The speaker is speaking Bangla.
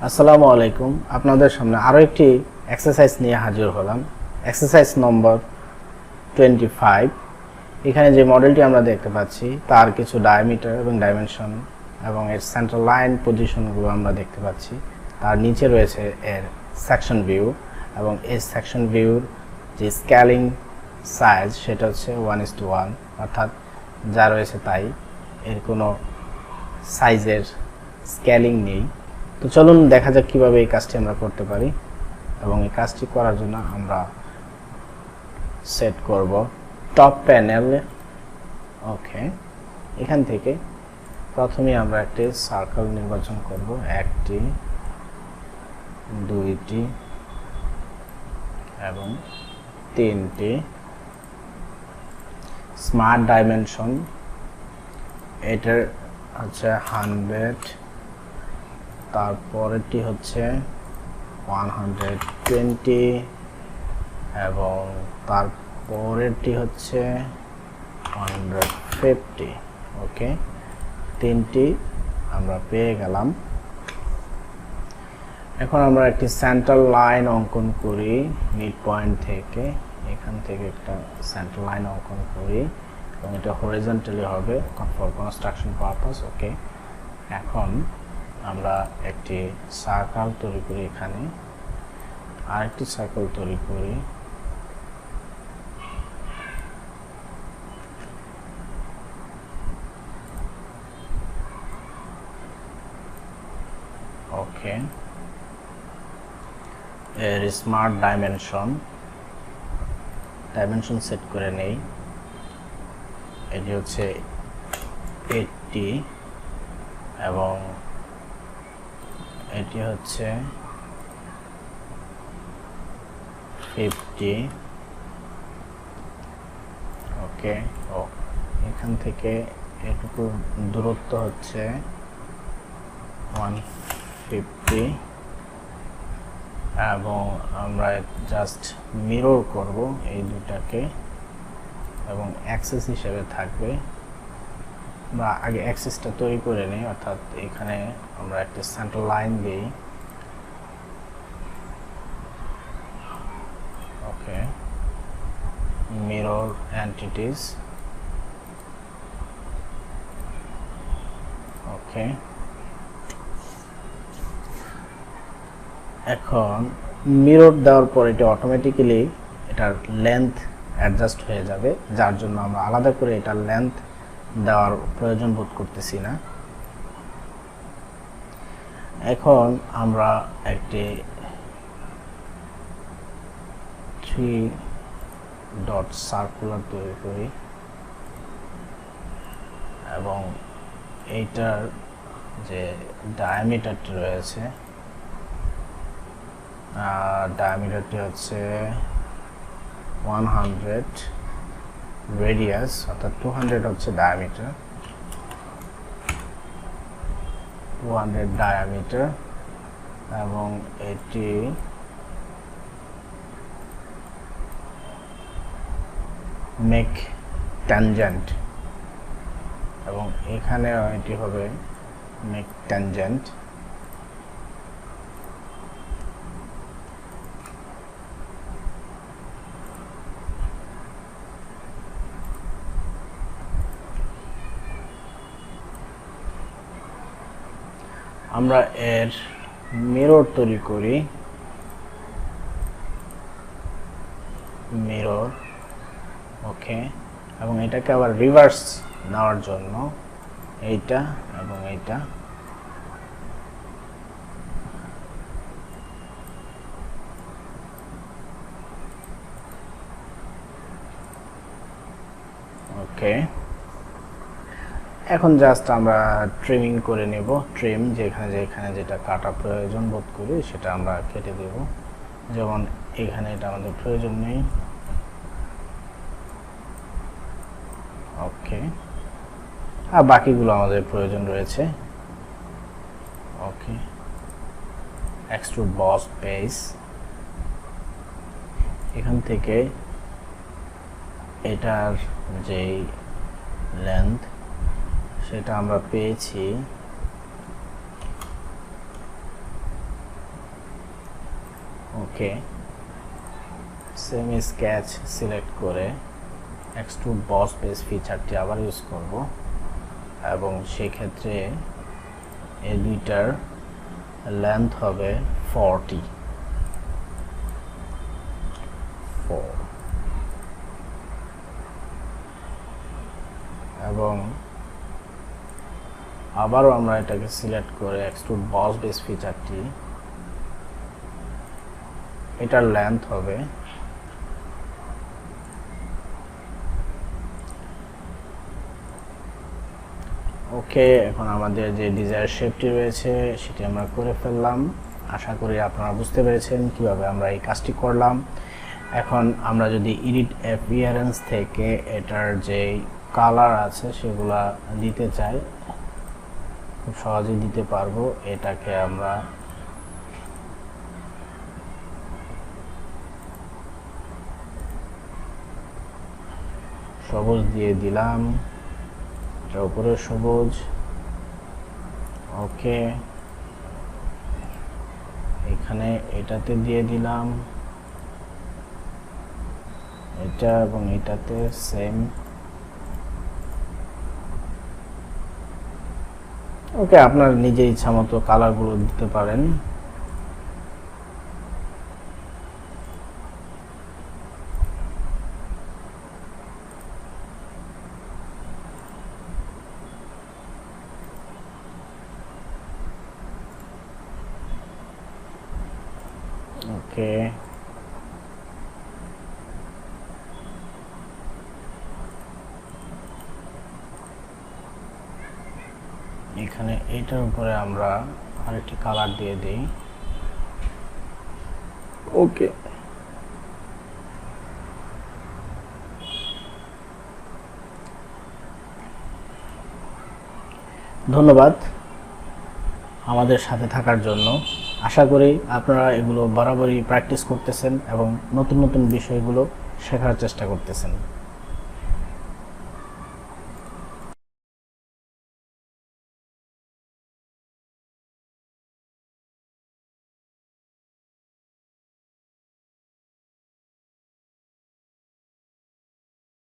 আসসালামু আলাইকুম। আপনাদের সামনে আরও একটি এক্সারসাইজ নিয়ে হাজির হলাম। এক্সারসাইজ নম্বর 25। এখানে যে মডেলটি আমরা দেখতে পাচ্ছি তার কিছু ডায়ামিটার এবং ডাইমেনশন এবং এর সেন্টার লাইন পজিশনগুলো আমরা দেখতে পাচ্ছি। তার নিচে রয়েছে এর সেকশন ভিউ এবং এই সেকশন ভিউর যে স্কেলিং সাইজ সেটা হচ্ছে 1:1, অর্থাৎ যা রয়েছে তাই, এর কোনো সাইজের স্কেলিং নেই। তো চলুন দেখা যাক কিভাবে এই কাজটি আমরা করতে পারি। এবং এই কাজটি করার জন্য আমরা সেট করব টপ প্যানেল। ওকে, এখান থেকে প্রথমে আমরা একটি সার্কেল নির্বাচন করব, একটি, দুইটি এবং তিনটি। স্মার্ট ডাইমেনশন এটার হচ্ছে 100, তারপরেরটি হচ্ছে 120 এবং তারপরেরটি হচ্ছে 150। ওকে, তিনটি আমরা পেয়ে গেলাম। এখন আমরা একটি সেন্টার লাইন অঙ্কন করি মিড পয়েন্ট থেকে। এখান থেকে একটা সেন্টার লাইন অঙ্কন করি এবং এটা হরিজন্টালি হবে ফর কনস্ট্রাকশন পারপাস। ওকে, এখন আমরা একটি সার্কেল তৈরি করি, এখানে আরেকটি সার্কেল তৈরি করি। ওকে, এর স্মার্ট ডাইমেনশন সেট করে নেই। এটি হচ্ছে 80 এবং এটি হচ্ছে 50। ওকে, ও এখান থেকে এটুকু দূরত্ব হচ্ছে 150 এবং আমরা জাস্ট মিরর করব এই দুটাকে এবং অ্যাক্সেস হিসেবে থাকবে। বা আগে অ্যাক্সেসটা তৈরি করে নিই, অর্থাৎ এখানে আমরা একটা সেন্টার লাইন দিই। ওকে, মিরর এন্টিটিস। ওকে, এখন মিরর দেওয়ার পর এটা অটোমেটিক্যালি এটার লেন্থ অ্যাডজাস্ট হয়ে যাবে, যার জন্য আমরা আলাদা করে এটার লেন্থ দেওয়ার প্রয়োজন বোধ করতেছি না। এখন আমরা একটি 3 ডট সার্কুলার তৈরি করি এবং এইটার যে ডায়ামিটারটি রয়েছে, ডায়ামিটারটি হচ্ছে 100, রেডিয়াস অর্থাৎ 200 হচ্ছে ডায়ামিটার, 200 ডায়ামিটার এবং এটি মেক ট্যানজেন্ট এবং এখানে এটি হবে মেক ট্যানজেন্ট। আমরা এর মিরর তৈরি করি, মিরর। ওকে, এবং এটাকে আবার রিভার্স নেওয়ার জন্য এইটা এবং এইটা ওকে, এখন জাস্ট আমরা ট্রিমিং করে নেব। ট্রিম যেখানে যেটা কাটা প্রয়োজন বোধ করি সেটা আমরা কেটে দেব। যেমন এখানে এটা আমাদের প্রয়োজন নেই। ওকে, আর বাকিগুলো আমাদের প্রয়োজন রয়েছে। ওকে, এক্সট্রুড বস বেস, এখান থেকে এটার যেই লেন্থ সেটা আমরা পেয়েছি ওকে, সেমি স্কেচ সিলেক্ট করে এক্সট্রুড বস বেস ফিচারটি আবার ইউজ করব এবং সেই ক্ষেত্রে এই দুইটার লেন্থ হবে 40 এবং আবারও আমরা এটাকে সিলেক্ট করে এক্সট্রুড বস বেস ফিচারটি, এটার লেন্থ হবে ওকে। এখন আমাদের যে ডিজায়ার শেপটি রয়েছে সেটি আমরা করে ফেললাম। আশা করি আপনারা বুঝতে পেরেছেন কিভাবে আমরা এই কাজটি করলাম। এখন আমরা যদি এডিট অ্যাপিয়ারেন্স থেকে এটার যে কালার আছে সেগুলা দিতে চাই, খুব সহজেই দিতে পারবো। এটাকে আমরা সবুজ দিয়ে দিলাম, এটার উপরে সবুজ। ওকে, এখানে এটাতে দিয়ে দিলাম এটা এবং এটাতে সেম। ওকে, আপনার নিজের ইচ্ছা মতো কালারগুলো দিতে পারেন। ওকে, এখানে এটার উপরে আমরা আরেকটি কালার দিয়ে দিই। ওকে, ধন্যবাদ আমাদের সাথে থাকার জন্য। আশা করি আপনারা এগুলো বরাবরই প্র্যাকটিস করতেছেন এবং নতুন নতুন বিষয়গুলো শেখার চেষ্টা করতেছেন।